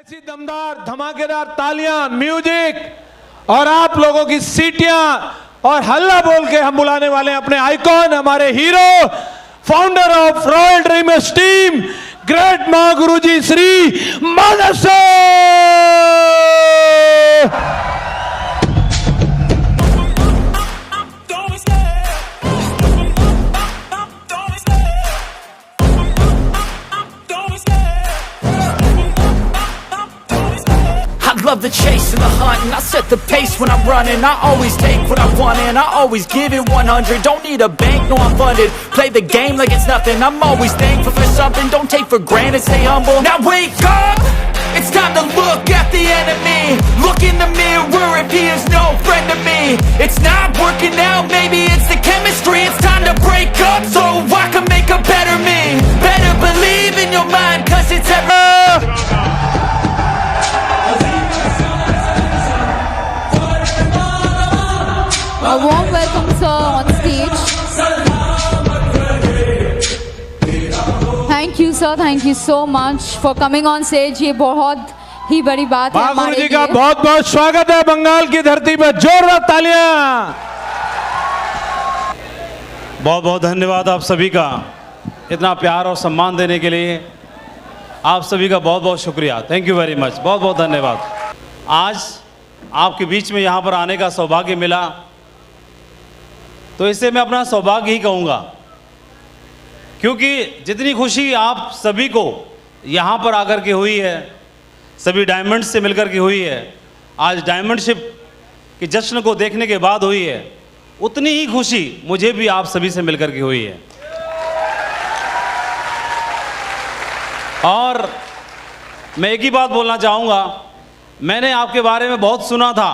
ऐसी दमदार धमाकेदार तालियां, म्यूजिक और आप लोगों की सीटियां और हल्ला बोल के हम बुलाने वाले हैं अपने आइकॉन, हमारे hero, founder of royal dreamers team, great मां गुरुजी Shri Madhav sir. I love the chase and the hunt, and I set the pace when I'm running. I always take what I want and I always give it 100. Don't need a bank, no I'm funded. Play the game like it's nothing. I'm always thankful for something. Don't take for granted, stay humble. Now wake up, it's time to look at the enemy. Look in the mirror if he is no friend to me. It's not working out, maybe it's the chemistry. It's time to break up so I can make a better me. Better believe in your mind, cause it's everything. A warm welcome, sir, on stage. Thank you, sir. Thank you so much for coming on stage. ये बहुत ही बड़ी बात है हमारे लिए। जी का बहुत बहुत स्वागत है बंगाल की धरती पर, जोरदार तालियां। बहुत बहुत धन्यवाद आप सभी का इतना प्यार और सम्मान देने के लिए। आप सभी का बहुत बहुत शुक्रिया, थैंक यू वेरी मच, बहुत बहुत धन्यवाद। आज आपके बीच में यहाँ पर आने का सौभाग्य मिला तो इसे मैं अपना सौभाग्य ही कहूँगा, क्योंकि जितनी खुशी आप सभी को यहाँ पर आकर के हुई है, सभी डायमंड्स से मिलकर के हुई है, आज डायमंडशिप के जश्न को देखने के बाद हुई है, उतनी ही खुशी मुझे भी आप सभी से मिलकर के हुई है। और मैं एक ही बात बोलना चाहूँगा, मैंने आपके बारे में बहुत सुना था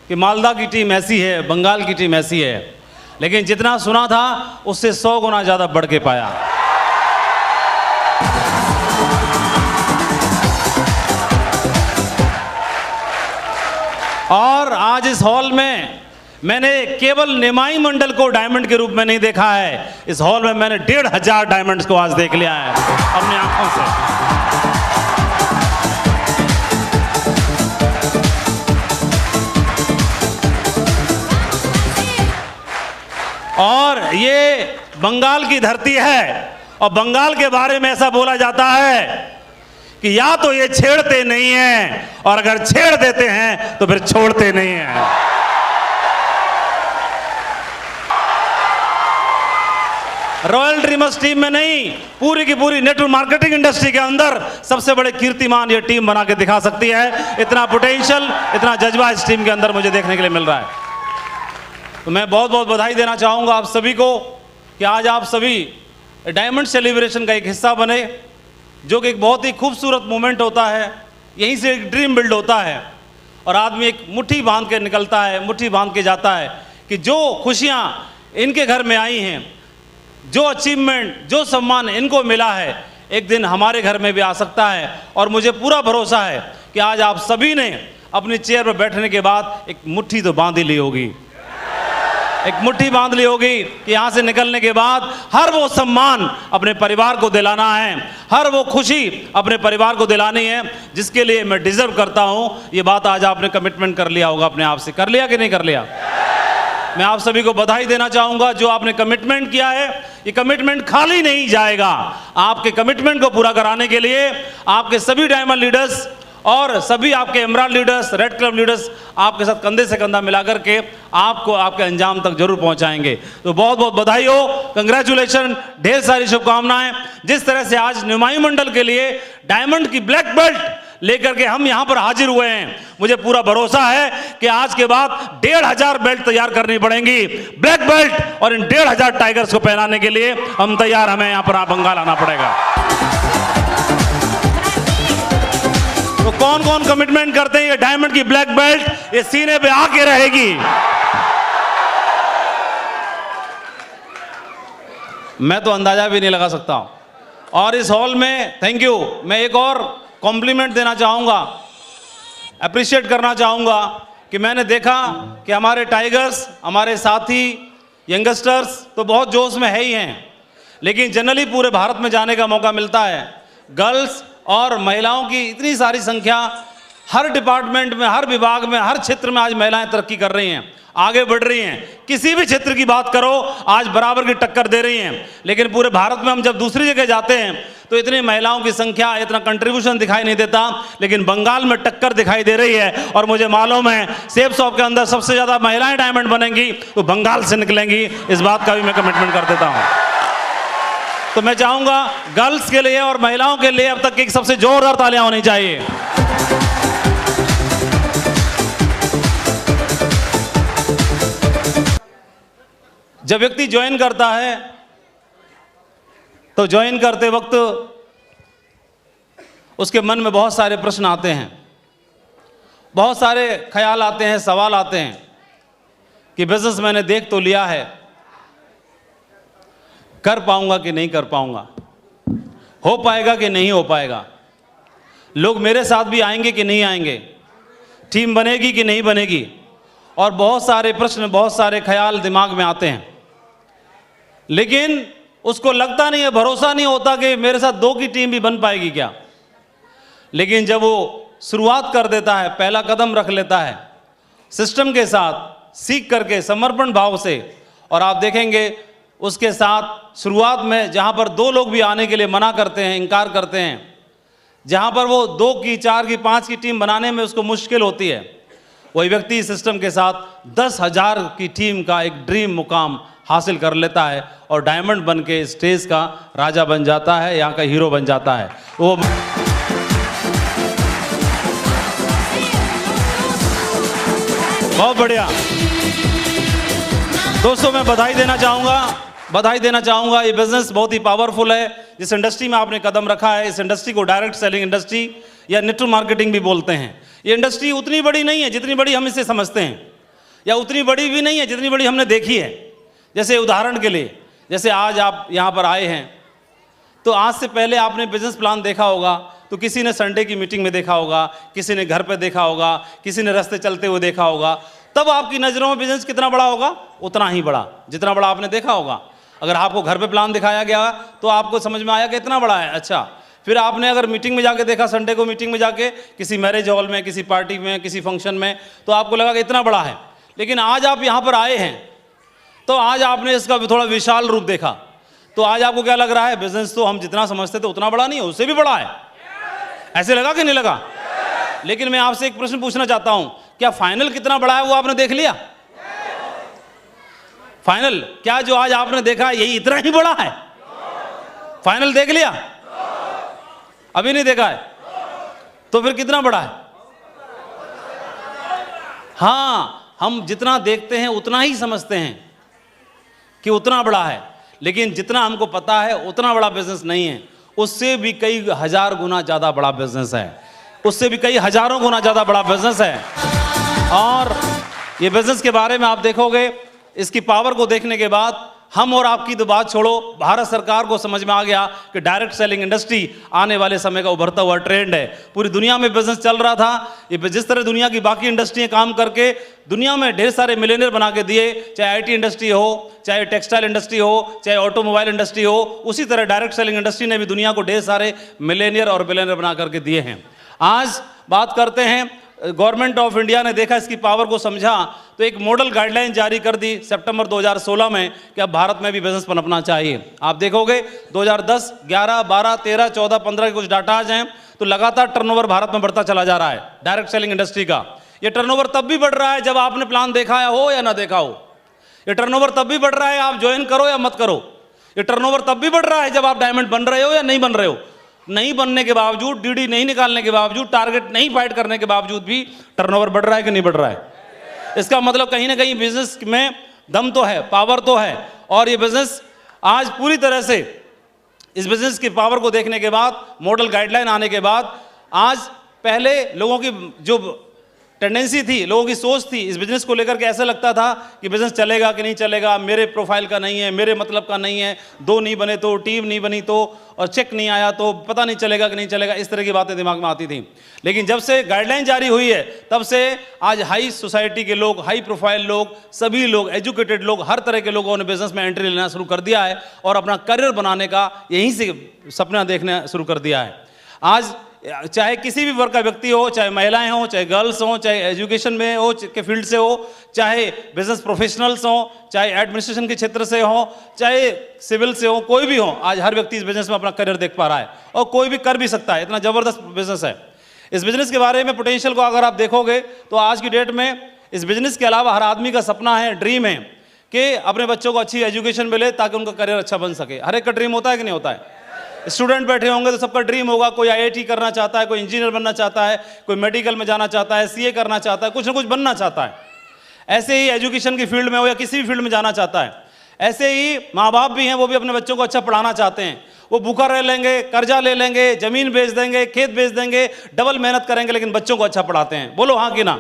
कि मालदा की टीम ऐसी है, बंगाल की टीम ऐसी है, लेकिन जितना सुना था उससे 100 गुना ज़्यादा बढ़ के पाया। और आज इस हॉल में मैंने केवल निमाई मंडल को डायमंड के रूप में नहीं देखा है, इस हॉल में मैंने 1500 डायमंड्स को आज देख लिया है अपनी आंखों से। और ये बंगाल की धरती है और बंगाल के बारे में ऐसा बोला जाता है कि या तो ये छेड़ते नहीं हैं और अगर छेड़ देते हैं तो फिर छोड़ते नहीं हैं। रॉयल ड्रीमर्स टीम में नहीं, पूरी की पूरी नेटवर्क मार्केटिंग इंडस्ट्री के अंदर सबसे बड़े कीर्तिमान ये टीम बना के दिखा सकती है। इतना पोटेंशियल, इतना जज्बा इस टीम के अंदर मुझे देखने के लिए मिल रहा है। तो मैं बहुत बहुत बधाई देना चाहूँगा आप सभी को कि आज आप सभी डायमंड सेलिब्रेशन का एक हिस्सा बने, जो कि एक बहुत ही खूबसूरत मोमेंट होता है। यहीं से एक ड्रीम बिल्ड होता है और आदमी एक मुट्ठी बांध के निकलता है, मुट्ठी बांध के जाता है कि जो खुशियाँ इनके घर में आई हैं, जो अचीवमेंट, जो सम्मान इनको मिला है, एक दिन हमारे घर में भी आ सकता है। और मुझे पूरा भरोसा है कि आज आप सभी ने अपनी चेयर पर बैठने के बाद एक मुट्ठी तो बांध ही ली होगी, एक मुट्ठी बांध ली होगी कि यहाँ से निकलने के बाद हर वो सम्मान अपने परिवार को दिलाना है, हर वो खुशी अपने परिवार को दिलानी है जिसके लिए मैं डिजर्व करता हूँ। ये बात आज आपने कमिटमेंट कर लिया होगा अपने आप से, कर लिया कि नहीं कर लिया? मैं आप सभी को बधाई देना चाहूँगा। जो आपने कमिटमेंट किया है, ये कमिटमेंट खाली नहीं जाएगा। आपके कमिटमेंट को पूरा कराने के लिए आपके सभी डायमंड लीडर्स और सभी आपके emerald leaders, red club leaders आपके साथ कंधे से कंधा मिलाकर के आपको आपके अंजाम तक जरूर पहुंचाएंगे। तो बहुत बहुत बधाई हो, कंग्रेचुलेशन, ढेर सारी शुभकामनाएं। जिस तरह से आज निमाई मंडल के लिए डायमंड की ब्लैक बेल्ट लेकर के हम यहाँ पर हाजिर हुए हैं, मुझे पूरा भरोसा है कि आज के बाद 1500 बेल्ट तैयार करनी पड़ेंगी, ब्लैक बेल्ट, और इन 1500 टाइगर्स को पहनाने के लिए हम तैयार, हमें यहाँ पर बंगाल आना पड़ेगा। तो कौन कौन कमिटमेंट करते हैं ये डायमंड की ब्लैक बेल्ट ये सीने पे आके रहेगी? मैं तो अंदाजा भी नहीं लगा सकता हूं। और इस हॉल में थैंक यू, मैं एक और कॉम्प्लीमेंट देना चाहूंगा, अप्रिशिएट करना चाहूंगा कि मैंने देखा कि हमारे टाइगर्स, हमारे साथी यंगस्टर्स तो बहुत जोश में है ही हैं, लेकिन जनरली पूरे भारत में जाने का मौका मिलता है, गर्ल्स और महिलाओं की इतनी सारी संख्या, हर डिपार्टमेंट में, हर विभाग में, हर क्षेत्र में आज महिलाएं तरक्की कर रही हैं, आगे बढ़ रही हैं। किसी भी क्षेत्र की बात करो आज बराबर की टक्कर दे रही हैं। लेकिन पूरे भारत में हम जब दूसरी जगह जाते हैं तो इतनी महिलाओं की संख्या, इतना कंट्रीब्यूशन दिखाई नहीं देता, लेकिन बंगाल में टक्कर दिखाई दे रही है। और मुझे मालूम है सेब शॉप के अंदर सबसे ज़्यादा महिलाएं डायमंड बनेंगी तो बंगाल से निकलेंगी, इस बात का भी मैं कमिटमेंट कर देता हूँ। तो मैं चाहूँगा गर्ल्स के लिए और महिलाओं के लिए अब तक की सबसे जोरदार तालियां होनी चाहिए। जब व्यक्ति ज्वाइन करता है तो ज्वाइन करते वक्त उसके मन में बहुत सारे प्रश्न आते हैं, बहुत सारे ख्याल आते हैं, सवाल आते हैं कि बिजनेस मैंने देख तो लिया है, कर पाऊंगा कि नहीं कर पाऊंगा, हो पाएगा कि नहीं हो पाएगा, लोग मेरे साथ भी आएंगे कि नहीं आएंगे, टीम बनेगी कि नहीं बनेगी, और बहुत सारे प्रश्न, बहुत सारे ख्याल दिमाग में आते हैं। लेकिन उसको लगता नहीं है, भरोसा नहीं होता कि मेरे साथ 2 की टीम भी बन पाएगी क्या। लेकिन जब वो शुरुआत कर देता है, पहला कदम रख लेता है सिस्टम के साथ, सीख करके समर्पण भाव से, और आप देखेंगे उसके साथ शुरुआत में जहाँ पर 2 लोग भी आने के लिए मना करते हैं, इनकार करते हैं, जहाँ पर वो 2 की, 4 की, 5 की टीम बनाने में उसको मुश्किल होती है, वही व्यक्ति सिस्टम के साथ 10,000 की टीम का एक ड्रीम मुकाम हासिल कर लेता है और डायमंड बन के स्टेज का राजा बन जाता है, यहाँ का हीरो बन जाता है। वो बहुत बढ़िया। दोस्तों मैं बधाई देना चाहूँगा, ये बिजनेस बहुत ही पावरफुल है। जिस इंडस्ट्री में आपने कदम रखा है, इस इंडस्ट्री को डायरेक्ट सेलिंग इंडस्ट्री या नेटवर्क मार्केटिंग भी बोलते हैं। ये इंडस्ट्री उतनी बड़ी नहीं है जितनी बड़ी हम इसे समझते हैं, या उतनी बड़ी भी नहीं है जितनी बड़ी हमने देखी है। जैसे उदाहरण के लिए, जैसे आज आप यहाँ पर आए हैं तो आज से पहले आपने बिजनेस प्लान देखा होगा तो किसी ने संडे की मीटिंग में देखा होगा, किसी ने घर पे देखा होगा, किसी ने रास्ते चलते हुए देखा होगा। तब आपकी नज़रों में बिजनेस कितना बड़ा होगा, उतना ही बड़ा जितना बड़ा आपने देखा होगा। अगर आपको घर पे प्लान दिखाया गया तो आपको समझ में आया कि इतना बड़ा है, अच्छा। फिर आपने अगर मीटिंग में जाके देखा, संडे को मीटिंग में जाके किसी मैरिज हॉल में, किसी पार्टी में, किसी फंक्शन में, तो आपको लगा कि इतना बड़ा है। लेकिन आज आप यहाँ पर आए हैं तो आज आपने इसका थोड़ा विशाल रूप देखा, तो आज आपको क्या लग रहा है, बिजनेस तो हम जितना समझते थे उतना बड़ा नहीं है, उससे भी बड़ा है। ऐसे लगा कि नहीं लगा? लेकिन मैं आपसे एक प्रश्न पूछना चाहता हूं, क्या फाइनल कितना बड़ा है वो आपने देख लिया? फाइनल क्या जो आज आपने देखा यही इतना ही बड़ा है? फाइनल देख लिया? अभी नहीं देखा है, तो फिर कितना बड़ा है? हाँ, हम जितना देखते हैं उतना ही समझते हैं कि उतना बड़ा है, लेकिन जितना हमको पता है उतना बड़ा बिजनेस नहीं है, उससे भी कई हजार गुना ज्यादा बड़ा बिजनेस है, उससे भी कई हजारों गुना ज्यादा बड़ा बिजनेस है। और ये बिजनेस के बारे में आप देखोगे, इसकी पावर को देखने के बाद हम और आपकी तो बात छोड़ो, भारत सरकार को समझ में आ गया कि डायरेक्ट सेलिंग इंडस्ट्री आने वाले समय का उभरता हुआ ट्रेंड है। पूरी दुनिया में बिजनेस चल रहा था, ये जिस तरह दुनिया की बाकी इंडस्ट्रियां काम करके दुनिया में ढेर सारे मिलियनियर बना के दिए, चाहे आईटी इंडस्ट्री हो, चाहे टेक्सटाइल इंडस्ट्री हो, चाहे ऑटोमोबाइल इंडस्ट्री हो, उसी तरह डायरेक्ट सेलिंग इंडस्ट्री ने भी दुनिया को ढेर सारे मिलियनियर और बिलियनियर बना करके दिए हैं। आज बात करते हैं, गवर्नमेंट ऑफ इंडिया ने देखा, इसकी पावर को समझा, तो एक मॉडल गाइडलाइन जारी कर दी सितंबर 2016 में कि अब भारत में भी बिजनेस पनपना चाहिए। आप देखोगे 2010, 11, 12, 13, 14, 15 के कुछ डाटाज हैं, तो लगातार टर्नओवर भारत में बढ़ता चला जा रहा है डायरेक्ट सेलिंग इंडस्ट्री का। ये टर्नओवर तब भी बढ़ रहा है जब आपने प्लान देखा हो या ना देखा हो। ये टर्नओवर तब भी बढ़ रहा है आप ज्वाइन करो या मत करो। ये टर्नओवर तब भी बढ़ रहा है जब आप डायमंड बन रहे हो या नहीं बन रहे हो। नहीं बनने के बावजूद, डीडी नहीं निकालने के बावजूद, टारगेट नहीं फाइट करने के बावजूद भी टर्नओवर बढ़ रहा है कि नहीं बढ़ रहा है? इसका मतलब कहीं ना कहीं बिजनेस में दम तो है, पावर तो है। और ये बिजनेस आज पूरी तरह से, इस बिजनेस की पावर को देखने के बाद, मॉडल गाइडलाइन आने के बाद, आज पहले लोगों की जो टेंडेंसी थी, लोगों की सोच थी इस बिजनेस को लेकर के, ऐसा लगता था कि बिजनेस चलेगा कि नहीं चलेगा, मेरे प्रोफाइल का नहीं है, मेरे मतलब का नहीं है, 2 नहीं बने तो, टीम नहीं बनी तो, और चेक नहीं आया तो पता नहीं चलेगा कि नहीं चलेगा, इस तरह की बातें दिमाग में आती थी। लेकिन जब से गाइडलाइन जारी हुई है तब से आज हाई सोसाइटी के लोग, हाई प्रोफाइल लोग, सभी लोग, एजुकेटेड लोग, हर तरह के लोगों ने बिजनेस में एंट्री लेना शुरू कर दिया है और अपना करियर बनाने का यहीं से सपना देखना शुरू कर दिया है। आज चाहे किसी भी वर्ग का व्यक्ति हो, चाहे महिलाएं हो, चाहे गर्ल्स हो, चाहे एजुकेशन में हो के फील्ड से हो, चाहे बिजनेस प्रोफेशनल्स हो, चाहे एडमिनिस्ट्रेशन के क्षेत्र से हो, चाहे सिविल से हो, कोई भी हो, आज हर व्यक्ति इस बिजनेस में अपना करियर देख पा रहा है और कोई भी कर भी सकता है। इतना जबरदस्त बिजनेस है। इस बिजनेस के बारे में पोटेंशियल को अगर आप देखोगे तो आज की डेट में इस बिजनेस के अलावा हर आदमी का सपना है, ड्रीम है कि अपने बच्चों को अच्छी एजुकेशन मिले ताकि उनका करियर अच्छा बन सके। हर एक का ड्रीम होता है कि नहीं होता है? स्टूडेंट बैठे होंगे तो सबका ड्रीम होगा, कोई आईआईटी करना चाहता है, कोई इंजीनियर बनना चाहता है, कोई मेडिकल में जाना चाहता है, सीए करना चाहता है, कुछ ना कुछ बनना चाहता है। ऐसे ही एजुकेशन की फील्ड में हो या किसी भी फील्ड में जाना चाहता है। ऐसे ही माँ बाप भी हैं, वो भी अपने बच्चों को अच्छा पढ़ाना चाहते हैं। वो भूखा रह लेंगे, कर्जा ले लेंगे, जमीन बेच देंगे, खेत बेच देंगे, डबल मेहनत करेंगे, लेकिन बच्चों को अच्छा पढ़ाते हैं। बोलो हाँ कि ना?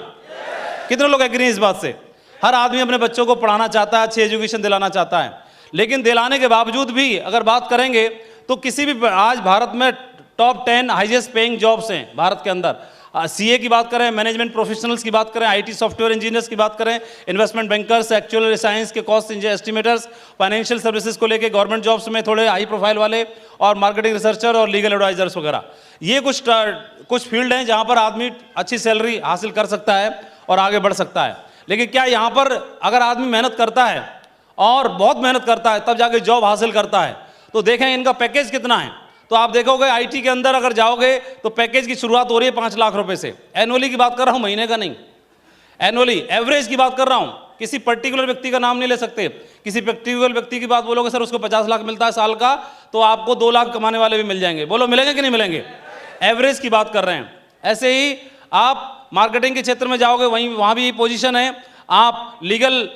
कितने लोग एग्री इस बात से? हर आदमी अपने बच्चों को पढ़ाना चाहता है, अच्छी एजुकेशन दिलाना चाहता है। लेकिन दिलाने के बावजूद भी अगर बात करेंगे तो किसी भी आज भारत में टॉप 10 हाईएस्ट पेइंग जॉब्स हैं भारत के अंदर। सीए की बात करें, मैनेजमेंट प्रोफेशनल्स की बात करें, आईटी सॉफ्टवेयर इंजीनियर्स की बात करें, इन्वेस्टमेंट बैंकर्स, एक्चुअल साइंस के कॉस्ट एस्टिमेटर्स, फाइनेंशियल सर्विसेज को लेके गवर्नमेंट जॉब्स में थोड़े हाई प्रोफाइल वाले, और मार्केटिंग रिसर्चर और लीगल एडवाइजर्स वगैरह। ये कुछ फील्ड हैं जहां पर आदमी अच्छी सैलरी हासिल कर सकता है और आगे बढ़ सकता है। लेकिन क्या यहाँ पर अगर आदमी मेहनत करता है और बहुत मेहनत करता है तब जाके जॉब हासिल करता है तो देखें इनका पैकेज कितना है। तो आप देखोगे आईटी के अंदर अगर जाओगे तो पैकेज की शुरुआत हो रही है 5 लाख रुपए से। एनुअली की बात कर रहा हूं, महीने का नहीं, एनुअली एवरेज की बात कर रहा हूं। किसी पर्टिकुलर व्यक्ति का नाम नहीं ले सकते। किसी पर्टिकुलर व्यक्ति की बात बोलोगे सर उसको 50 लाख मिलता है साल का, तो आपको 2 लाख कमाने वाले भी मिल जाएंगे। बोलो मिलेंगे कि नहीं मिलेंगे? एवरेज की बात कर रहे हैं। ऐसे ही आप मार्केटिंग के क्षेत्र में जाओगे, वहां भी पोजीशन है। आप लीगल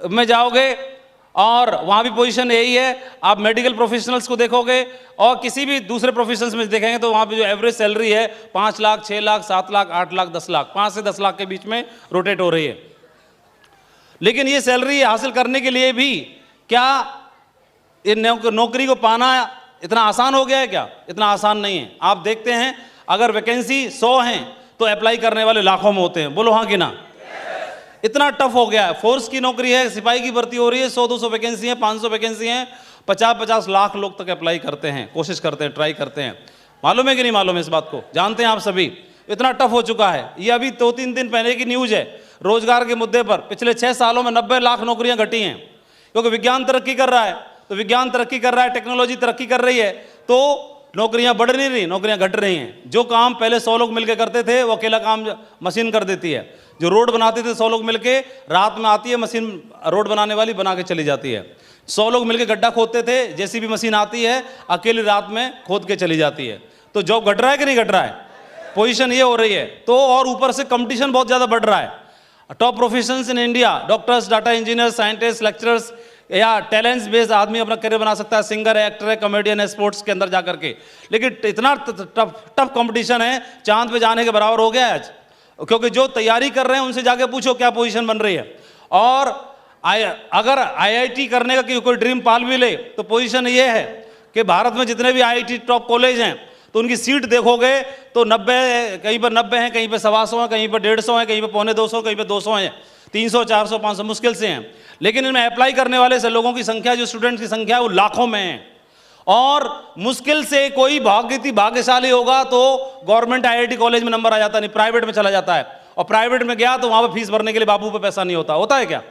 में जाओगे और वहाँ भी पोजीशन यही है। आप मेडिकल प्रोफेशनल्स को देखोगे और किसी भी दूसरे प्रोफेशनल्स में देखेंगे तो वहाँ पे जो एवरेज सैलरी है 5 लाख, 6 लाख, 7 लाख, 8 लाख, 10 लाख, 5 से 10 लाख के बीच में रोटेट हो रही है। लेकिन ये सैलरी हासिल करने के लिए भी क्या ये नौकरी को पाना इतना आसान हो गया है क्या? इतना आसान नहीं है। आप देखते हैं अगर वैकेंसी 100 हैं तो अप्लाई करने वाले लाखों में होते हैं। बोलो हाँ कि ना? इतना टफ हो गया है। फोर्स की नौकरी है, सिपाही की भर्ती हो रही है, 100-200 वैकेंसी है, 500 वैकेंसी हैं, 50-50 लाख लोग तक अप्लाई करते हैं, कोशिश करते हैं, ट्राई करते हैं। मालूम है कि नहीं मालूम है? इस बात को जानते हैं आप सभी। इतना टफ हो चुका है। ये अभी 2-3 दिन पहले की न्यूज़ है। रोजगार के मुद्दे पर पिछले 6 सालों में 90 लाख नौकरियां घटी हैं, क्योंकि विज्ञान तरक्की कर रहा है। तो विज्ञान तरक्की कर रहा है, टेक्नोलॉजी तरक्की कर रही है, तो नौकरियां बढ़ नहीं रही, नौकरियां घट रही हैं। जो काम पहले 100 लोग मिलकर करते थे वो अकेला काम मशीन कर देती है। जो रोड बनाते थे 100 लोग मिलके, रात में आती है मशीन, रोड बनाने वाली बना के चली जाती है। 100 लोग मिलके गड्ढा खोदते थे, जेसीबी मशीन आती है, अकेली रात में खोद के चली जाती है। तो जॉब घट रहा है कि नहीं घट रहा है? पोजीशन ये हो रही है। तो और ऊपर से कंपटीशन बहुत ज़्यादा बढ़ रहा है। Top professions in India, doctors, data engineer, scientist, lecturers या टैलेंट्स बेस्ड आदमी अपना करियर बना सकता है। सिंगर है, एक्टर है, कॉमेडियन है, स्पोर्ट्स के अंदर जाकर के। लेकिन इतना टफ कंपटीशन है, चांद पे जाने के बराबर हो गया है आज। क्योंकि जो तैयारी कर रहे हैं उनसे जाके पूछो क्या पोजीशन बन रही है। और अगर आईआईटी करने का कोई ड्रीम पाल भी ले तो पोजीशन ये है कि भारत में जितने भी आईआईटी टॉप कॉलेज हैं तो उनकी सीट देखोगे तो 90, कहीं पर 90 हैं, कहीं पर 125 हैं, कहीं पर 150 हैं, कहीं पर 250, कहीं पर 200 हैं, 300, 400, 500 मुश्किल से हैं। लेकिन इनमें अप्लाई करने वाले से लोगों की संख्या, जो स्टूडेंट्स की संख्या है वो लाखों में है। और मुश्किल से कोई भाग्यशाली होगा तो गवर्नमेंट आईआईटी कॉलेज में नंबर आ जाता, नहीं प्राइवेट में चला जाता है। और प्राइवेट में गया तो वहां पर फीस भरने के लिए बापू पे पैसा नहीं होता। होता है क्या?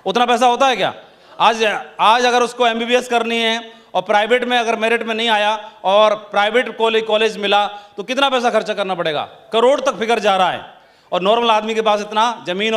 उतना पैसा होता है क्या? आज अगर उसको एमबीबीएस करनी है और प्राइवेट में अगर मेरिट में नहीं आया और प्राइवेट कॉलेज मिला तो कितना पैसा खर्चा करना पड़ेगा? करोड़ तक फिगर जा रहा है। और नॉर्मल आदमी के पास इतना जमीन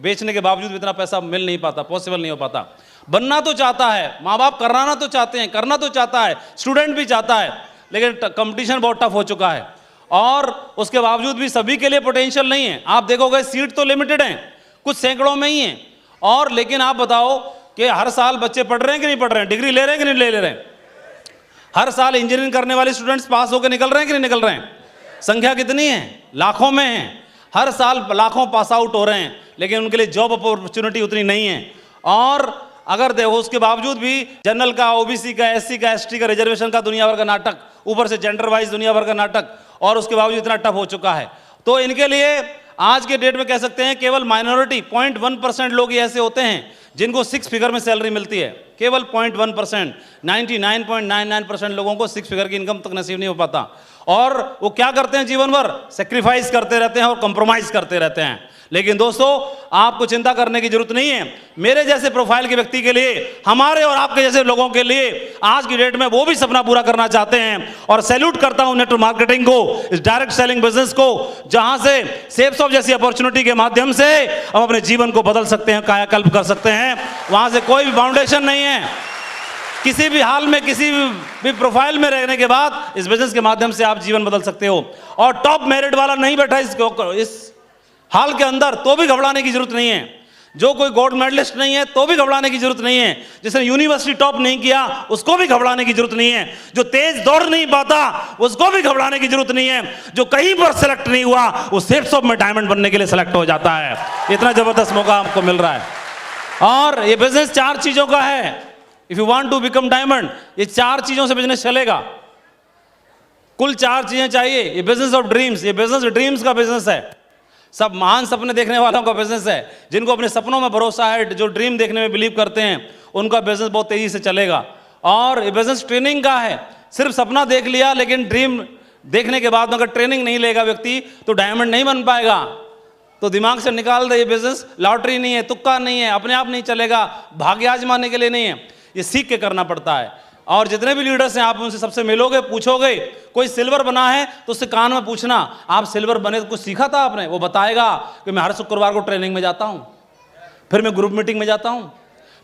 बेचने के बावजूद भी इतना पैसा मिल नहीं पाता, पॉसिबल नहीं हो पाता। बनना तो चाहता है, माँ बाप कराना तो चाहते हैं, करना तो चाहता है, स्टूडेंट भी चाहता है, लेकिन कंपटीशन बहुत टफ हो चुका है। और उसके बावजूद भी सभी के लिए पोटेंशियल नहीं है। आप देखोगे सीट तो लिमिटेड हैं, कुछ सैकड़ों में ही हैं। और लेकिन आप बताओ कि हर साल बच्चे पढ़ रहे हैं कि नहीं पढ़ रहे हैं? डिग्री ले रहे हैं कि नहीं ले रहे हैं? हर साल इंजीनियरिंग करने वाले स्टूडेंट्स पास होकर निकल रहे हैं कि नहीं निकल रहे हैं? संख्या कितनी है? लाखों में है। हर साल लाखों पास आउट हो रहे हैं, लेकिन उनके लिए जॉब अपॉर्चुनिटी उतनी नहीं है। और अगर देखो उसके बावजूद भी जनरल का, ओबीसी का, एससी का, एसटी का, रिजर्वेशन का दुनिया भर का नाटक, ऊपर से जेंडर वाइज दुनिया भर का नाटक, और उसके बावजूद इतना टफ हो चुका है। तो इनके लिए आज के डेट में कह सकते हैं केवल माइनॉरिटी 0.1% लोग ही ऐसे होते हैं जिनको 6 फिगर में सैलरी मिलती है। केवल 0.1%, 99.99% लोगों को 6 फिगर की इनकम तक नसीब नहीं हो पाता। और वो क्या करते हैं जीवन भर? सेक्रीफाइस करते रहते हैं और कंप्रोमाइज करते रहते हैं। लेकिन दोस्तों, आपको चिंता करने की जरूरत नहीं है। मेरे जैसे प्रोफाइल के व्यक्ति के लिए, हमारे और आपके जैसे लोगों के लिए आज की डेट में वो भी सपना पूरा करना चाहते हैं। और सैल्यूट करता हूं नेटवर्क मार्केटिंग को, इस डायरेक्ट सेलिंग बिजनेस को, जहां से सेल्सऑफ जैसी अपॉर्चुनिटी के माध्यम से हम अपने जीवन को बदल सकते हैं, कायाकल्प कर सकते हैं। वहां से कोई भी बाउंडेशन नहीं है। किसी भी हाल में, किसी भी प्रोफाइल में रहने के बाद इस बिजनेस के माध्यम से आप जीवन बदल सकते हो। और टॉप मेरिट वाला नहीं बैठा इस हाल के अंदर, तो भी घबराने की जरूरत नहीं है। जो कोई गोल्ड मेडलिस्ट नहीं है, तो भी घबराने की जरूरत नहीं है। जिसने यूनिवर्सिटी टॉप नहीं किया, उसको भी घबराने की जरूरत नहीं है। जो तेज दौड़ नहीं पाता, उसको भी घबराने की जरूरत नहीं है। जो कहीं पर सेलेक्ट नहीं हुआ, वो सेल्सऑफ में डायमंड बनने के लिए सेलेक्ट हो जाता है। इतना जबरदस्त मौका आपको मिल रहा है। और ये बिजनेस 4 चीजों का है। If you want to become diamond, ये 4 चीजों से बिजनेस चलेगा। कुल 4 चीजें चाहिए। ये बिजनेस ऑफ ड्रीम्स, ये बिजनेस ड्रीम्स का बिजनेस है। सब महान सपने देखने वालों का बिजनेस है। जिनको अपने सपनों में भरोसा है, जो ड्रीम देखने में बिलीव करते हैं, उनका बिजनेस बहुत तेजी से चलेगा। और ये बिजनेस ट्रेनिंग का है। सिर्फ सपना देख लिया, लेकिन ड्रीम देखने के बाद अगर ट्रेनिंग नहीं लेगा व्यक्ति, तो डायमंड नहीं बन पाएगा। तो दिमाग से निकाल दे, ये बिजनेस लॉटरी नहीं है, तुक्का नहीं है, अपने आप नहीं चलेगा, भाग्य आजमाने के लिए नहीं है। ये सीख के करना पड़ता है। और जितने भी लीडर्स हैं, आप उनसे सबसे मिलोगे, पूछोगे, कोई सिल्वर बना है तो उससे कान में पूछना, आप सिल्वर बने तो कुछ सीखा था आपने? वो बताएगा कि मैं हर शुक्रवार को ट्रेनिंग में जाता हूं, फिर मैं ग्रुप मीटिंग में जाता हूं,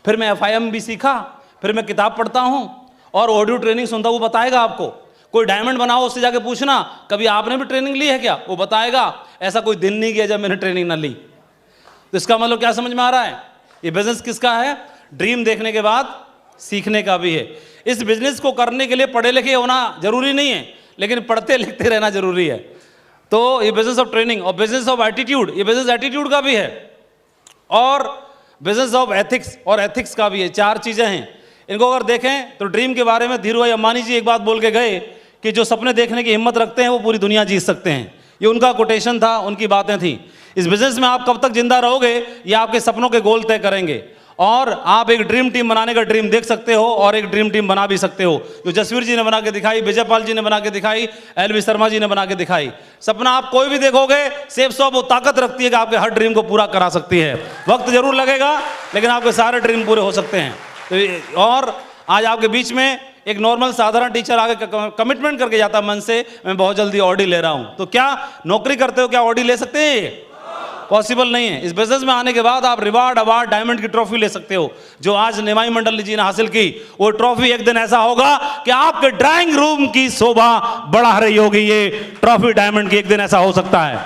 फिर मैं FIM भी सीखा, फिर मैं किताब पढ़ता हूं और ऑडियो ट्रेनिंग सुनता हूं। वो बताएगा आपको। कोई डायमंड बनाओ, उससे जाके पूछना कभी आपने भी ट्रेनिंग ली है क्या? वो बताएगा। ऐसा कोई दिन नहीं गया जब मैंने ट्रेनिंग ना ली। तो इसका मतलब क्या समझ में आ रहा है? ये बिजनेस किसका है? ड्रीम देखने के बाद सीखने का भी है। इस बिजनेस को करने के लिए पढ़े लिखे होना जरूरी नहीं है, लेकिन पढ़ते लिखते रहना जरूरी है। तो ये बिजनेस ऑफ ट्रेनिंग और बिजनेस ऑफ एटीट्यूड, ये बिजनेस एटीट्यूड का भी है और बिजनेस ऑफ एथिक्स और एथिक्स का भी है। 4 चीजें हैं। इनको अगर देखें तो ड्रीम के बारे में धीरू भाई अंबानी जी एक बात बोल के गए कि जो सपने देखने की हिम्मत रखते हैं, वो पूरी दुनिया जीत सकते हैं। ये उनका कोटेशन था, उनकी बातें थी। इस बिजनेस में आप कब तक जिंदा रहोगे, ये आपके सपनों के गोल तय करेंगे। और आप एक ड्रीम टीम बनाने का ड्रीम देख सकते हो और एक ड्रीम टीम बना भी सकते हो, जो जसवीर जी ने बना के दिखाई, विजयपाल जी ने बना के दिखाई, LV शर्मा जी ने बना के दिखाई। सपना आप कोई भी देखोगे, सेल्सऑफ वो ताकत रखती है कि आपके हर ड्रीम को पूरा करा सकती है। वक्त जरूर लगेगा, लेकिन आपके सारे ड्रीम पूरे हो सकते हैं। तो और आज आपके बीच में एक नॉर्मल साधारण टीचर आगे कमिटमेंट करके जाता मन से, मैं बहुत जल्दी ऑडी ले रहा हूं। तो क्या नौकरी करते हो, क्या ऑडी ले सकते हैं? पॉसिबल नहीं है। इस बिजनेस में आने के बाद आप रिवार्ड, अवार्ड, डायमंड की ट्रॉफी ले सकते हो, जो आज निमाई मंडल जी ने हासिल की। वो ट्रॉफी एक दिन ऐसा होगा कि आपके ड्राइंग रूम की शोभा बढ़ा रही होगी। ये ट्रॉफी डायमंड की एक दिन ऐसा हो सकता है।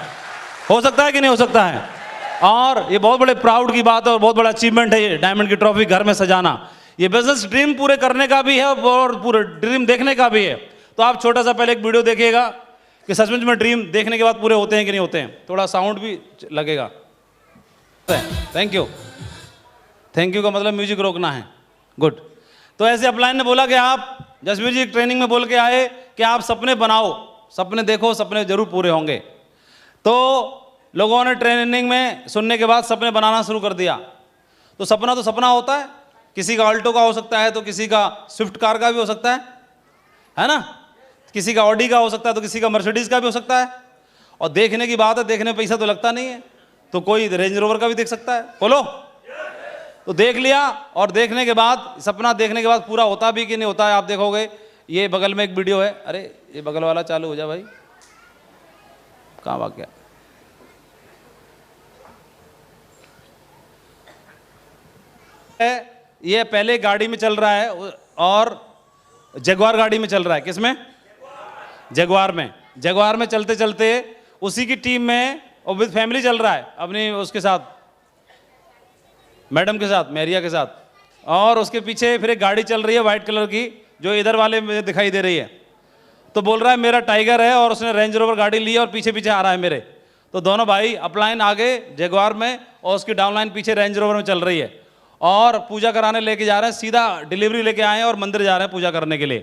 हो सकता है कि नहीं हो सकता है? और ये बहुत बड़े प्राउड की बात है और बहुत बड़ा अचीवमेंट है ये डायमंड की ट्रॉफी घर में सजाना। ये बिजनेस ड्रीम पूरे करने का भी है और पूरे ड्रीम देखने का भी है। तो आप छोटा सा पहले एक वीडियो देखिएगा कि सचमुच में ड्रीम देखने के बाद पूरे होते हैं कि नहीं होते हैं। थोड़ा साउंड भी लगेगा। Thank you. थैंक यू का मतलब म्यूजिक रोकना है। गुड। तो ऐसे अपलाइन ने बोला कि आप, जसवीर जी ट्रेनिंग में बोल के आए कि आप सपने बनाओ, सपने देखो, सपने जरूर पूरे होंगे। तो लोगों ने ट्रेनिंग में सुनने के बाद सपने बनाना शुरू कर दिया। तो सपना होता है। किसी का ऑल्टो का हो सकता है, तो किसी का स्विफ्ट कार का भी हो सकता है ना? किसी का ऑडी का हो सकता है, तो किसी का मर्सिडीज का भी हो सकता है। और देखने की बात है, देखने में पैसा तो लगता नहीं है, तो कोई रेंज रोवर का भी देख सकता है। बोलो। तो देख लिया, और देखने के बाद, सपना देखने के बाद पूरा होता भी कि नहीं होता है आप देखोगे। ये बगल में एक वीडियो है। अरे ये बगल वाला चालू हो जा भाई, कहाँ भाग गया? ये पहले गाड़ी में चल रहा है और जगुआर गाड़ी में चल रहा है। किसमें? जगुआर में। जगुआर में चलते चलते उसी की टीम में और विद फैमिली चल रहा है, अपनी उसके साथ, मैडम के साथ, मैरिया के साथ। और उसके पीछे फिर एक गाड़ी चल रही है वाइट कलर की, जो इधर वाले में दिखाई दे रही है। तो बोल रहा है मेरा टाइगर है, और उसने रेंज रोवर गाड़ी ली और पीछे पीछे आ रहा है मेरे। तो दोनों भाई अपलाइन आगे जगुआर में और उसकी डाउनलाइन पीछे रेंज रोवर में चल रही है, और पूजा कराने लेके जा रहे हैं। सीधा डिलीवरी लेके आए हैं और मंदिर जा रहे हैं पूजा करने के लिए।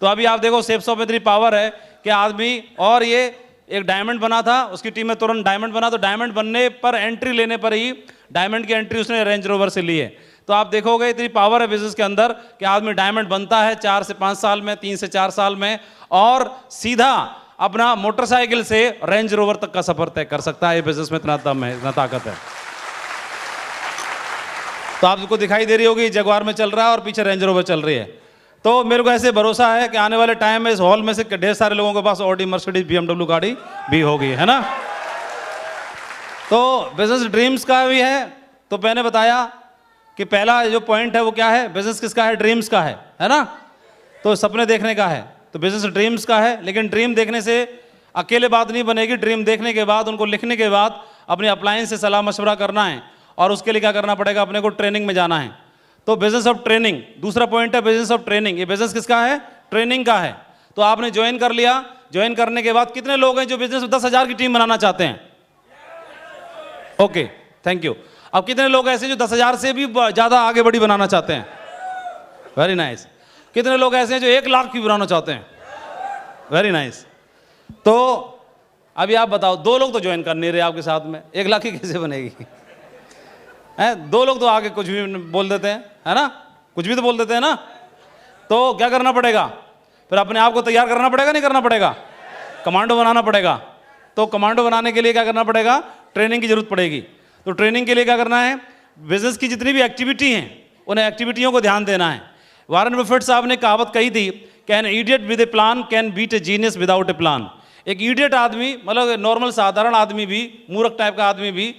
तो अभी आप देखो सेल्सऑफ में इतनी पावर है कि आदमी, और ये एक डायमंड बना था, उसकी टीम में तुरंत डायमंड बना। तो डायमंड बनने पर, एंट्री लेने पर ही डायमंड की एंट्री उसने रेंज रोवर से ली है। तो आप देखोगे इतनी पावर है बिजनेस के अंदर कि आदमी डायमंड बनता है 4 से 5 साल में, 3 से 4 साल में, और सीधा अपना मोटरसाइकिल से रेंज रोवर तक का सफर तय कर सकता है। ये बिजनेस में इतना दम है, इतना ताकत है। तो आपको दिखाई दे रही होगी जगुआर में चल रहा है और पीछे रेंज रोवर चल रही है। तो मेरे को ऐसे भरोसा है कि आने वाले टाइम में इस हॉल में से ढेर सारे लोगों के पास ऑडी, मर्सिडीज, BMW गाड़ी भी होगी, है ना। तो बिजनेस ड्रीम्स का भी है। तो मैंने बताया कि पहला जो पॉइंट है वो क्या है, बिजनेस किसका है, ड्रीम्स का है ना। तो सपने देखने का है, तो बिजनेस ड्रीम्स का है। लेकिन ड्रीम देखने से अकेले बात नहीं बनेगी, ड्रीम देखने के बाद, उनको लिखने के बाद अपने अप्लायंस से सलाह मशवरा करना है, और उसके लिए क्या करना पड़ेगा, अपने को ट्रेनिंग में जाना है। तो बिजनेस ऑफ ट्रेनिंग दूसरा पॉइंट है, बिजनेस ऑफ ट्रेनिंग। ये बिजनेस किसका है, ट्रेनिंग का है। तो आपने ज्वाइन कर लिया, ज्वाइन करने के बाद कितने लोग हैं जो बिजनेस में 10,000 की टीम बनाना चाहते हैं? Okay, thank you. अब कितने लोग ऐसे जो 10,000 से भी ज्यादा आगे बढ़ी बनाना चाहते हैं? Very nice. कितने लोग ऐसे हैं जो 1 लाख की बनाना चाहते हैं? Very nice. तो अभी आप बताओ, 2 लोग तो ज्वाइन कर नहीं रहे आपके साथ में, 1 लाख की कैसे बनेगी? है 2 लोग तो आगे कुछ भी बोल देते हैं, है ना, कुछ भी तो बोल देते हैं ना। तो क्या करना पड़ेगा फिर, अपने आप को तैयार करना पड़ेगा, नहीं करना पड़ेगा? कमांडो बनाना पड़ेगा। तो कमांडो बनाने के लिए क्या करना पड़ेगा, ट्रेनिंग की जरूरत पड़ेगी। तो ट्रेनिंग के लिए क्या करना है, बिजनेस की जितनी भी एक्टिविटी हैं उन एक्टिविटियों को ध्यान देना है। वॉरेन बफेट साहब ने कहावत कही थी, can idiot with a plan can beat a genius without a plan. एक इडियट आदमी, मतलब नॉर्मल साधारण आदमी भी, मूर्ख टाइप का आदमी भी,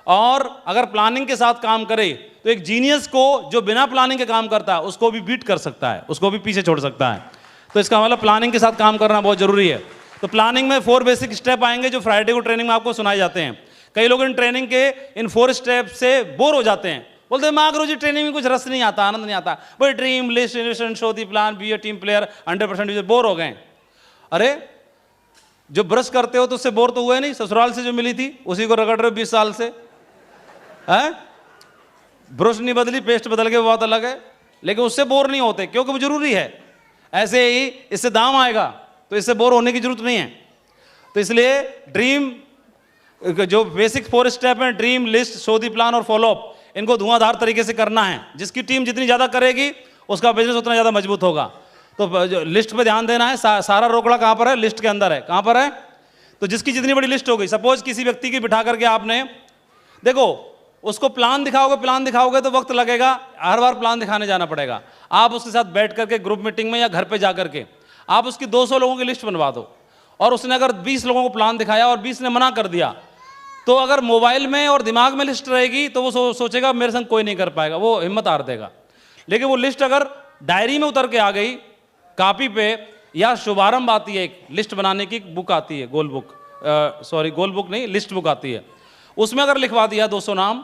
और अगर प्लानिंग के साथ काम करे तो एक जीनियस को जो बिना प्लानिंग के काम करता है उसको भी बीट कर सकता है, उसको भी पीछे छोड़ सकता है। तो इसका मतलब प्लानिंग के साथ काम करना बहुत जरूरी है। तो प्लानिंग में 4 बेसिक स्टेप आएंगे जो फ्राइडे को ट्रेनिंग में आपको सुनाए जाते हैं। कई लोग इन ट्रेनिंग के इन 4 स्टेप से बोर हो जाते हैं, बोलते हैं माँ गुरु जी ट्रेनिंग में कुछ रस नहीं आता, आनंद नहीं आता, भाई dream list, show the plan, be a team player, 100% bore हो गए। अरे जो ब्रश करते हो तो उससे बोर तो हुए नहीं, ससुराल से जो मिली थी उसी को रगड़ रहे हो 20 साल से, है? ब्रश नहीं बदली, पेस्ट बदल के बात अलग है, लेकिन उससे बोर नहीं होते क्योंकि वो जरूरी है। ऐसे ही इससे दाम आएगा तो इससे बोर होने की जरूरत नहीं है। तो इसलिए ड्रीम जो बेसिक 4 स्टेप हैं, dream, list, show the plan और फॉलो अप, इनको धुआंधार तरीके से करना है। जिसकी टीम जितनी ज्यादा करेगी उसका बिजनेस उतना ज्यादा मजबूत होगा। तो लिस्ट पे ध्यान देना है। सारा रोकड़ा कहां पर है, लिस्ट के अंदर है। कहां पर है? तो जिसकी जितनी बड़ी लिस्ट हो गई, सपोज किसी व्यक्ति की बिठा करके आपने, देखो उसको प्लान दिखाओगे तो वक्त लगेगा, हर बार प्लान दिखाने जाना पड़ेगा। आप उसके साथ बैठ करके ग्रुप मीटिंग में या घर पे जाकर के आप उसकी 200 लोगों की लिस्ट बनवा दो, और उसने अगर 20 लोगों को प्लान दिखाया और 20 ने मना कर दिया, तो अगर मोबाइल में और दिमाग में लिस्ट रहेगी तो वो सोचेगा मेरे संग कोई नहीं कर पाएगा, वो हिम्मत हार देगा। लेकिन वो लिस्ट अगर डायरी में उतर के आ गई, कॉपी पे, या शुभारंभ आती है, एक लिस्ट बनाने की बुक आती है, गोल बुक, गोल बुक नहीं, लिस्ट बुक आती है, उसमें अगर लिखवा दिया 200 नाम,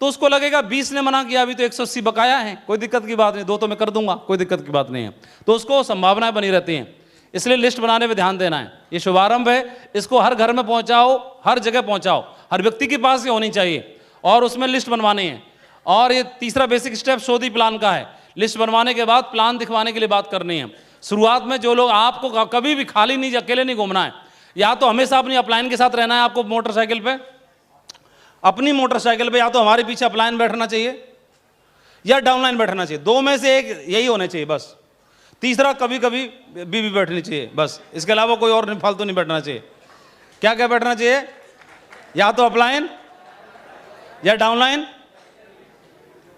तो उसको लगेगा 20 ने मना किया, अभी तो 180 बकाया है, कोई दिक्कत की बात नहीं, 2 तो मैं कर दूंगा, कोई दिक्कत की बात नहीं है। तो उसको संभावनाएं बनी रहती हैं। इसलिए लिस्ट बनाने में ध्यान देना है। ये शुभारंभ है, इसको हर घर में पहुंचाओ, हर जगह पहुंचाओ, हर व्यक्ति के पास ये होनी चाहिए, और उसमें लिस्ट बनवानी है। और ये तीसरा basic step show the plan का है। लिस्ट बनवाने के बाद प्लान दिखवाने के लिए बात करनी है। शुरुआत में जो लोग, आपको कभी भी खाली नहीं, अकेले नहीं घूमना है, या तो हमेशा अपनी अपलाइन के साथ रहना है। आपको मोटरसाइकिल पे, अपनी मोटरसाइकिल पे या तो हमारे पीछे अपलाइन बैठना चाहिए या डाउनलाइन बैठना चाहिए, 2 में से एक यही होने चाहिए बस। तीसरा कभी कभी बीबी बैठनी चाहिए बस, इसके अलावा कोई और फालतू नहीं बैठना चाहिए। क्या क्या बैठना चाहिए? या तो अपलाइन या डाउनलाइन,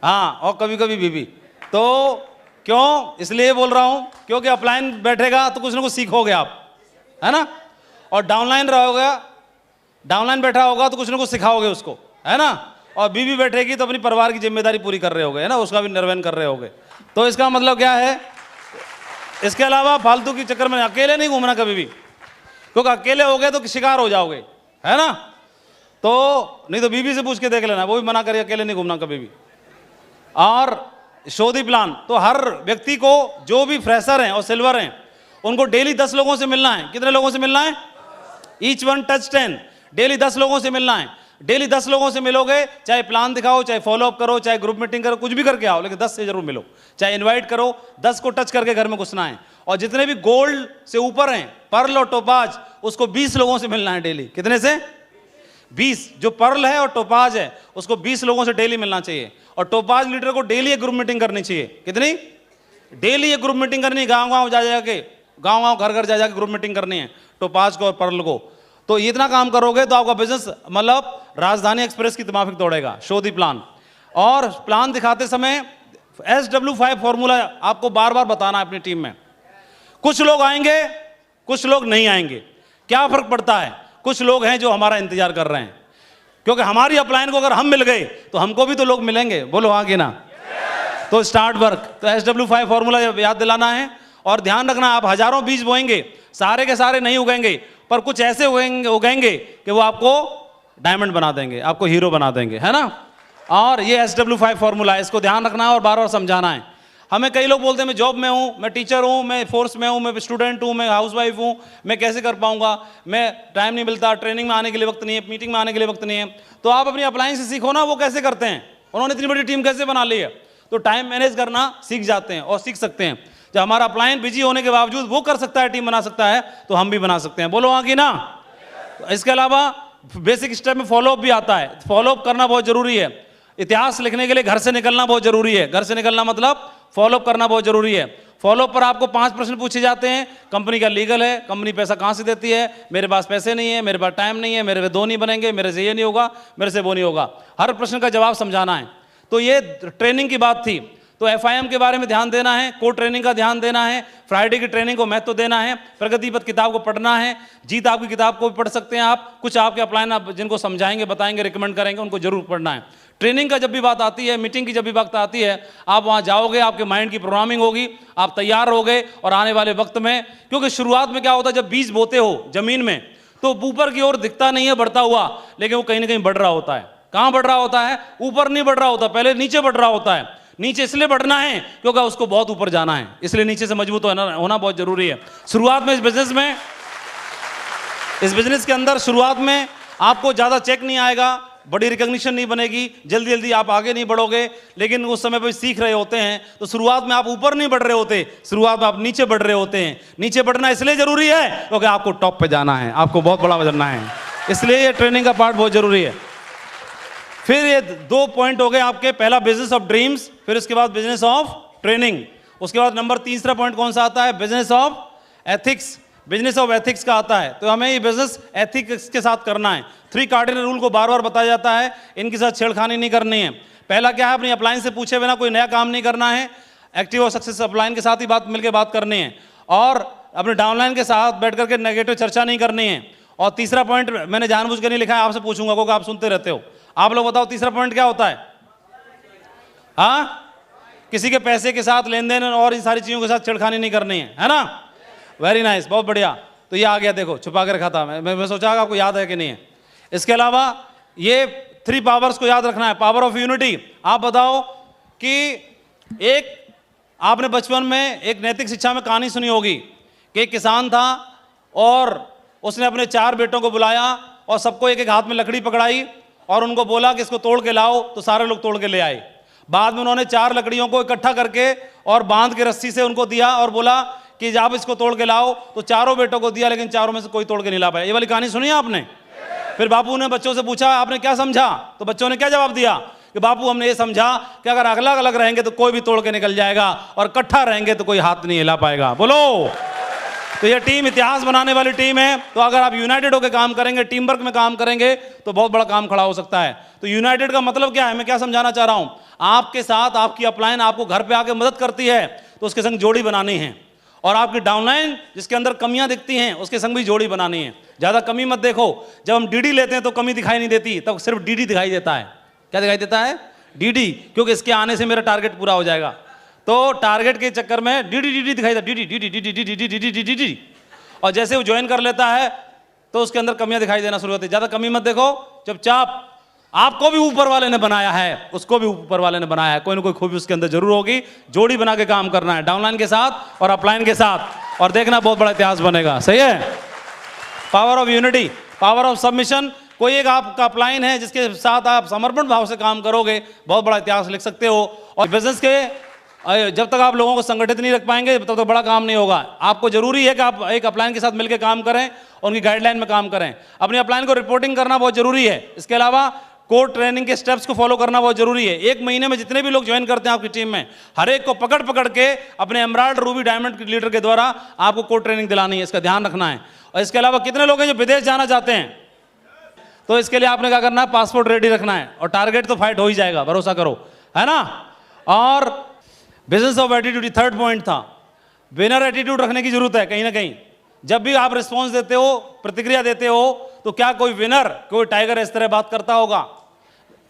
हाँ, और कभी कभी बीबी। तो क्यों इसलिए बोल रहा हूं, क्योंकि अपलाइन बैठेगा तो कुछ ना कुछ सीखोगे आप, है ना, और डाउनलाइन रहोगे, डाउनलाइन बैठा होगा तो कुछ ना कुछ सिखाओगे उसको, है ना, और बीबी बैठेगी तो अपनी परिवार की जिम्मेदारी पूरी कर रहे होगे, है ना, उसका भी निर्वहन कर रहे होगे। तो इसका मतलब क्या है, इसके अलावा फालतू की चक्कर में अकेले नहीं घूमना कभी भी, क्योंकि अकेले हो गए तो शिकार हो जाओगे, है ना। तो नहीं तो बीबी से पूछ के देख लेना, वो भी मना करिए, अकेले नहीं घूमना कभी भी। और शो दी प्लान, तो हर व्यक्ति को, जो भी फ्रेशर हैं और सिल्वर हैं, उनको डेली 10 लोगों से मिलना है। कितने लोगों से मिलना है? ईच वन टच 10, डेली 10 लोगों से मिलना है। डेली 10 लोगों से मिलोगे, चाहे प्लान दिखाओ, चाहे फॉलो अप करो, चाहे ग्रुप मीटिंग करो, कुछ भी करके आओ, लेकिन 10 से जरूर मिलो। चाहे इनवाइट करो, 10 को टच करके घर में घुसना है। और जितने भी गोल्ड से ऊपर हैं, पर्ल और टोपाज, उसको 20 लोगों से मिलना है डेली। कितने से? 20। जो पर्ल है और टोपाज है उसको 20 लोगों से डेली मिलना चाहिए। और टोपाज लीडर को डेली एक ग्रुप मीटिंग करनी चाहिए। कितनी? डेली एक ग्रुप मीटिंग करनी, गांव गांव जा जाके गांव गांव घर घर जा जाकर ग्रुप मीटिंग करनी है, टोपाज को और पर्ल को। तो इतना काम करोगे तो आपका बिजनेस मतलब राजधानी एक्सप्रेस की माफिक दौड़ेगा। शो दी प्लान, और प्लान दिखाते समय SW5 फॉर्मूला आपको बार बार बताना है अपनी टीम में। कुछ लोग आएंगे, कुछ लोग नहीं आएंगे, क्या फर्क पड़ता है? कुछ लोग हैं जो हमारा इंतजार कर रहे हैं, क्योंकि हमारी अपलाइन को अगर हम मिल गए तो हमको भी तो लोग मिलेंगे। बोलो हाँ कि ना? तो स्टार्ट वर्क, तो SW5 फॉर्मूला याद दिलाना है। और ध्यान रखना, आप हजारों बीज बोएंगे, सारे के सारे नहीं उगेंगे, पर कुछ ऐसे उगेंगे कि वो आपको डायमंड बना देंगे, आपको हीरो बना देंगे, है ना? और ये SW5 फॉर्मूला है, इसको ध्यान रखना है और बार बार समझाना है। हमें कई लोग बोलते हैं मैं जॉब में हूँ, मैं टीचर हूँ, मैं फोर्स में हूँ, मैं स्टूडेंट हूँ, मैं हाउसवाइफ हूँ, मैं कैसे कर पाऊंगा, मैं टाइम नहीं मिलता, ट्रेनिंग में आने के लिए वक्त नहीं है, मीटिंग में आने के लिए वक्त नहीं है। तो आप अपनी अपलाइन से सीखो ना, वो कैसे करते हैं, उन्होंने इतनी बड़ी टीम कैसे बना ली है। तो टाइम मैनेज करना सीख जाते हैं और सीख सकते हैं। जब हमारा अपलाइन बिजी होने के बावजूद वो कर सकता है, टीम बना सकता है, तो हम भी बना सकते हैं। बोलो हाँ कि ना? इसके अलावा बेसिक स्टेप में फॉलोअप भी आता है। फॉलोअप करना बहुत जरूरी है। इतिहास लिखने के लिए घर से निकलना बहुत जरूरी है। घर से निकलना मतलब फॉलोअप करना बहुत जरूरी है। फॉलोअप पर आपको 5 प्रश्न पूछे जाते हैं। कंपनी का लीगल है, कंपनी पैसा कहाँ से देती है, मेरे पास पैसे नहीं है, मेरे पास टाइम नहीं है, मेरे पे 2 नहीं बनेंगे, मेरे से ये नहीं होगा, मेरे से वो नहीं होगा। हर प्रश्न का जवाब समझाना है। तो ये ट्रेनिंग की बात थी। तो FIM के बारे में ध्यान देना है, कोड ट्रेनिंग का ध्यान देना है, फ्राइडे की ट्रेनिंग को महत्व देना है, प्रगति पथ किताब को पढ़ना है, जीत आपकी किताब को भी पढ़ सकते हैं आप। कुछ आपके अपलाइन आप जिनको समझाएंगे, बताएंगे, रिकमेंड करेंगे, उनको जरूर पढ़ना है। ट्रेनिंग का जब भी बात आती है, मीटिंग की जब भी बात आती है, आप वहाँ जाओगे, आपके माइंड की प्रोग्रामिंग होगी, आप तैयार होगे। और आने वाले वक्त में, क्योंकि शुरुआत में क्या होता है, जब बीज बोते हो जमीन में तो ऊपर की ओर दिखता नहीं है बढ़ता हुआ, लेकिन वो कहीं ना कहीं बढ़ रहा होता है। कहाँ बढ़ रहा होता है? ऊपर नहीं बढ़ रहा होता, पहले नीचे बढ़ रहा होता है। नीचे इसलिए बढ़ना है क्योंकि उसको बहुत ऊपर जाना है, इसलिए नीचे से मजबूत होना बहुत जरूरी है। शुरुआत में इस बिजनेस के अंदर शुरुआत में आपको ज्यादा चेक नहीं आएगा, बड़ी रिकॉग्निशन नहीं बनेगी, जल्दी जल्दी आप आगे नहीं बढ़ोगे। लेकिन उस समय पर सीख रहे होते हैं तो शुरुआत में आप ऊपर नहीं बढ़ रहे होते, शुरुआत में आप नीचे बढ़ रहे होते हैं। नीचे बढ़ना इसलिए जरूरी है क्योंकि आपको टॉप पे जाना है, आपको बहुत बड़ा बनना है, इसलिए ये ट्रेनिंग का पार्ट बहुत जरूरी है। फिर ये 2 पॉइंट हो गए आपके, पहला बिजनेस ऑफ ड्रीम्स, फिर उसके बाद बिजनेस ऑफ ट्रेनिंग। उसके बाद नंबर 3 पॉइंट कौन सा आता है? Business of ethics. Business of ethics का आता है। तो हमें ये बिजनेस एथिक्स के साथ करना है। 3 कार्डिनल रूल को बार बार बताया जाता है, इनके साथ छेड़खानी नहीं करनी है। पहला क्या है? अपनी अपलाइन से पूछे बिना कोई नया काम नहीं करना है। एक्टिव और सक्सेस अपलाइन के साथ ही मिलकर बात करनी है, और अपने डाउनलाइन के साथ बैठ करके नेगेटिव चर्चा नहीं करनी है। और तीसरा पॉइंट मैंने जानबूझ कर नहीं लिखा है, आपसे पूछूंगा क्योंकि आप सुनते रहते हो। आप लोग बताओ तीसरा पॉइंट क्या होता है? हाँ, किसी के पैसे के साथ लेन देन और इन सारी चीजों के साथ छेड़खानी नहीं करनी है ना? वेरी नाइस, बहुत बढ़िया। तो ये आ गया, देखो छुपा कर रखा था मैं सोचा आपको याद है कि नहीं है। इसके अलावा ये 3 पावर्स को याद रखना है। Power of unity. आप बताओ कि एक आपने बचपन में एक नैतिक शिक्षा में कहानी सुनी होगी कि एक किसान था और उसने अपने 4 बेटों को बुलाया और सबको एक एक हाथ में लकड़ी पकड़ाई और उनको बोला कि इसको तोड़ के लाओ, तो सारे लोग तोड़ के ले आए। बाद में उन्होंने 4 लकड़ियों को इकट्ठा करके और बांध के रस्सी से उनको दिया और बोला कि आप इसको तोड़ के लाओ, तो 4 बेटों को दिया, लेकिन 4 में से कोई तोड़ के नहीं ला पाया। ये वाली कहानी सुनी है आपने? फिर बापू ने बच्चों से पूछा आपने क्या समझा, तो बच्चों ने क्या जवाब दिया कि बापू हमने ये समझा कि अगर अलग अलग रहेंगे तो कोई भी तोड़ के निकल जाएगा, और इकट्ठा रहेंगे तो कोई हाथ नहीं हिला पाएगा। बोलो। तो ये टीम इतिहास बनाने वाली टीम है। तो अगर आप यूनाइटेड होकर काम करेंगे, टीम वर्क में काम करेंगे, तो बहुत बड़ा काम खड़ा हो सकता है। तो यूनाइटेड का मतलब क्या है, मैं क्या समझाना चाह रहा हूं? आपके साथ आपकी अपलाइन आपको घर पे आके मदद करती है तो उसके संग जोड़ी बनानी है, और आपकी डाउनलाइन जिसके अंदर कमियां दिखती हैं उसके संग भी जोड़ी बनानी है। ज्यादा कमी मत देखो। जब हम डीडी लेते हैं तो कमी दिखाई नहीं देती, तब सिर्फ डीडी दिखाई देता है। क्या दिखाई देता है? डीडी, क्योंकि इसके आने से मेरा टारगेट पूरा हो जाएगा। तो टारगेट के चक्कर में डीडी डीडी दिखाई देता, DD DD DD DD DD DD DD. और जैसे वो ज्वाइन कर लेता है तो उसके अंदर कमियां दिखाई देना शुरू होती है। ज्यादा कमी मत देखो, चुपचाप। आपको भी ऊपर वाले ने बनाया है, उसको भी ऊपर वाले ने बनाया है, कोई ना कोई खूबी उसके अंदर जरूर होगी। जोड़ी बना के काम करना है, डाउनलाइन के साथ और अपलाइन के साथ, और देखना बहुत बड़ा इतिहास बनेगा। सही है? Power of unity, power of submission. कोई एक आपका अपलाइन है जिसके साथ आप समर्पण भाव से काम करोगे, बहुत बड़ा इतिहास लिख सकते हो। और बिजनेस के जब तक आप लोगों को संगठित नहीं रख पाएंगे तब तक बड़ा काम नहीं होगा। आपको जरूरी है कि आप एक अपलाइन के साथ मिलकर काम करें, उनकी गाइडलाइन में काम करें। अपनी अपलाइन को रिपोर्टिंग करना बहुत जरूरी है। इसके अलावा कोर ट्रेनिंग के स्टेप्स को फॉलो करना बहुत जरूरी है। एक महीने में जितने भी लोग ज्वाइन करते हैं आपकी टीम में, हर एक को पकड़ पकड़ के अपने एमराल्ड, रूबी, डायमंड लीडर के द्वारा आपको कोर ट्रेनिंग दिलानी है, इसका ध्यान रखना है। और इसके अलावा कितने लोग हैं जो विदेश जाना चाहते हैं, तो इसके लिए आपने क्या करना है, पासपोर्ट रेडी रखना है, और टारगेट तो फाइट हो ही जाएगा, भरोसा करो, है ना। और business of attitude, third point था, विनर एटीट्यूड रखने की जरूरत है कहीं ना कहीं। जब भी आप रिस्पॉन्स देते हो, प्रतिक्रिया देते हो, तो क्या कोई विनर, कोई टाइगर इस तरह बात करता होगा?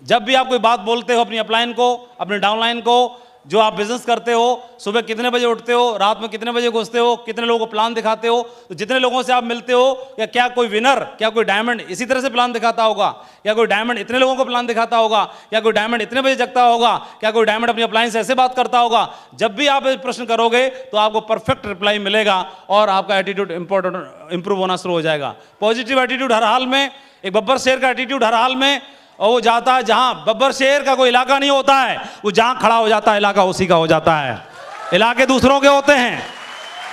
जब भी आप कोई बात बोलते हो अपनी अपलाइन को, अपने डाउनलाइन को, जो आप बिजनेस करते हो, सुबह कितने बजे उठते हो, रात में कितने बजे घुसते हो, कितने लोगों को प्लान दिखाते हो, तो जितने लोगों से आप मिलते हो, क्या कोई विनर, क्या कोई डायमंड इसी तरह से प्लान दिखाता होगा? क्या कोई डायमंड इतने लोगों को प्लान दिखाता होगा? क्या कोई डायमंड इतने बजे जगता होगा? क्या कोई डायमंड अपनी अपलाइन से ऐसे बात करता होगा? जब भी आप प्रश्न करोगे तो आपको परफेक्ट रिप्लाई मिलेगा और आपका एटीट्यूड इंप्रूव होना शुरू हो जाएगा। पॉजिटिव एटीट्यूड हर हाल में, एक बब्बर शेर का एटीट्यूड हर हाल में, और वो जाता है जहां, बब्बर शेर का कोई इलाका नहीं होता है, वो जहां खड़ा हो जाता है इलाका उसी का हो जाता है। इलाके दूसरों के होते हैं,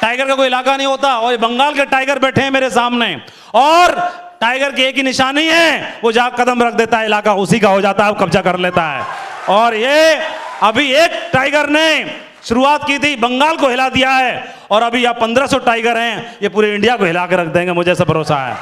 टाइगर का कोई इलाका नहीं होता। और ये बंगाल के टाइगर बैठे हैं मेरे सामने, और टाइगर की एक ही निशानी है, वो जहां कदम रख देता है इलाका उसी का हो जाता है, कब्जा कर लेता है। और ये अभी एक टाइगर ने शुरुआत की थी, बंगाल को हिला दिया है, और अभी यहाँ 1500 टाइगर हैं, ये पूरे इंडिया को हिला के रख देंगे, मुझे ऐसा भरोसा है।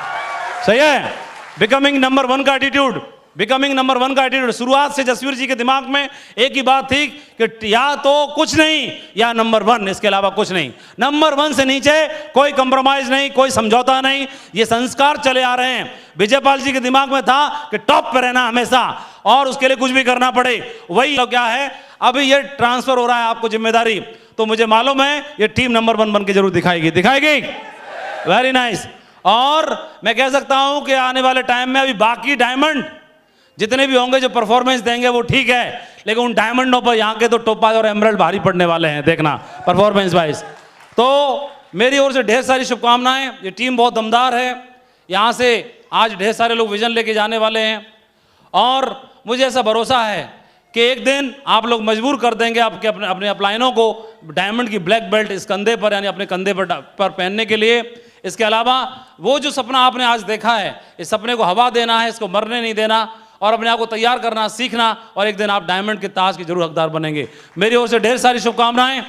सही है। बिकमिंग नंबर 1 का एटीट्यूड, बिकमिंग नंबर 1 का एटीट्यूड। शुरुआत से जसवीर जी के दिमाग में एक ही बात थी कि या तो कुछ नहीं या नंबर 1, इसके अलावा कुछ नहीं। नंबर 1 से नीचे कोई कंप्रोमाइज नहीं, कोई समझौता नहीं, ये संस्कार चले आ रहे हैं। विजयपाल जी के दिमाग में था कि टॉप पे रहना हमेशा, और उसके लिए कुछ भी करना पड़े। वही क्या है, अभी ये ट्रांसफर हो रहा है आपको जिम्मेदारी, तो मुझे मालूम है ये टीम नंबर 1 बन के जरूर दिखाएगी, दिखाएगी। Very nice. और मैं कह सकता हूं कि आने वाले टाइम में अभी बाकी डायमंड जितने भी होंगे जो परफॉर्मेंस देंगे वो ठीक है, लेकिन उन डायमंडों पर यहाँ के तो टोपाज और एमराल्ड भारी पड़ने वाले हैं, देखना परफॉर्मेंस वाइज। तो मेरी ओर से ढेर सारी शुभकामनाएं। ये टीम बहुत दमदार है, यहाँ से आज ढेर सारे लोग विजन लेके जाने वाले हैं, और मुझे ऐसा भरोसा है कि एक दिन आप लोग मजबूर कर देंगे आपके अपने अपलाइनों को डायमंड की ब्लैक बेल्ट इस कंधे पर, यानी अपने कंधे पर पहनने के लिए। इसके अलावा वो जो सपना आपने आज देखा है, इस सपने को हवा देना है, इसको मरने नहीं देना, और अपने आप को तैयार करना, सीखना, और एक दिन आप डायमंड के ताज की जरूर हकदार बनेंगे। मेरी ओर से ढेर सारी शुभकामनाएं।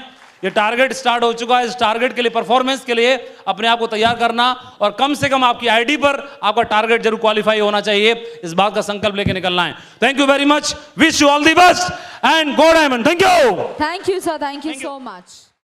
ये टारगेट स्टार्ट हो चुका है, इस टारगेट के लिए, परफॉर्मेंस के लिए अपने आप को तैयार करना, और कम से कम आपकी आईडी पर आपका टारगेट जरूर क्वालिफाई होना चाहिए, इस बात का संकल्प लेके निकलना है। Thank you very much, wish you all the best and go diamond. Thank you Thank you, sir. Thank you so much.